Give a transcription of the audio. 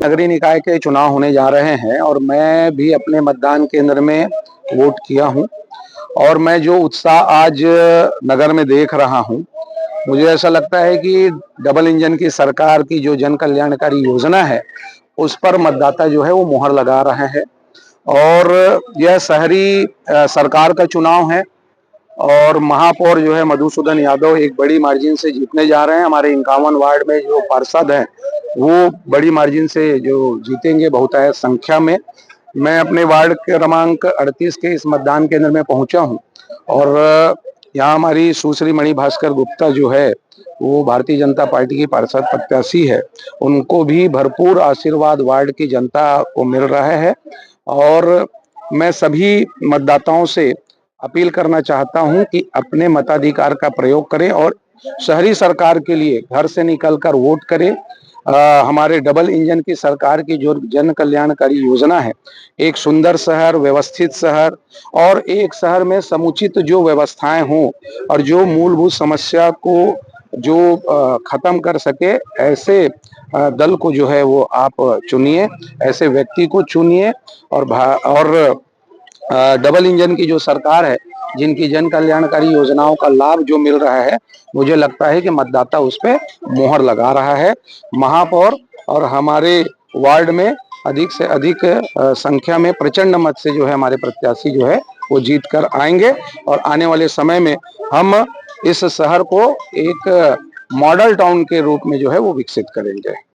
नगरीय निकाय के चुनाव होने जा रहे हैं और मैं भी अपने मतदान केंद्र में वोट किया हूं और मैं जो उत्साह आज नगर में देख रहा हूं, मुझे ऐसा लगता है कि डबल इंजन की सरकार की जो जन कल्याणकारी योजना है उस पर मतदाता जो है वो मुहर लगा रहे हैं। और यह शहरी सरकार का चुनाव है और महापौर जो है मधुसूदन यादव एक बड़ी मार्जिन से जीतने जा रहे हैं। हमारे 51 वार्ड में जो पार्षद हैं वो बड़ी मार्जिन से जो जीतेंगे बहुतायत संख्या में। मैं अपने वार्ड क्रमांक 38 के इस मतदान केंद्र में पहुंचा हूं और यहाँ हमारी सुश्री मणि भास्कर गुप्ता जो है वो भारतीय जनता पार्टी की पार्षद प्रत्याशी है, उनको भी भरपूर आशीर्वाद वार्ड की जनता को मिल रहा है। और मैं सभी मतदाताओं से अपील करना चाहता हूं कि अपने मताधिकार का प्रयोग करें और शहरी सरकार के लिए घर से निकलकर वोट करें। हमारे डबल इंजन की सरकार की जो जन कल्याणकारी योजना है, एक सुंदर शहर, व्यवस्थित शहर और एक शहर में समुचित जो व्यवस्थाएं हों और जो मूलभूत समस्या को जो खत्म कर सके, ऐसे दल को जो है वो आप चुनिए, ऐसे व्यक्ति को चुनिए। और डबल इंजन की जो सरकार है, जिनकी जन कल्याणकारी योजनाओं का लाभ जो मिल रहा है, मुझे लगता है कि मतदाता उस पे मोहर लगा रहा है। महापौर और हमारे वार्ड में अधिक से अधिक संख्या में प्रचंड मत से जो है हमारे प्रत्याशी जो है वो जीत कर आएंगे और आने वाले समय में हम इस शहर को एक मॉडल टाउन के रूप में जो है वो विकसित करेंगे।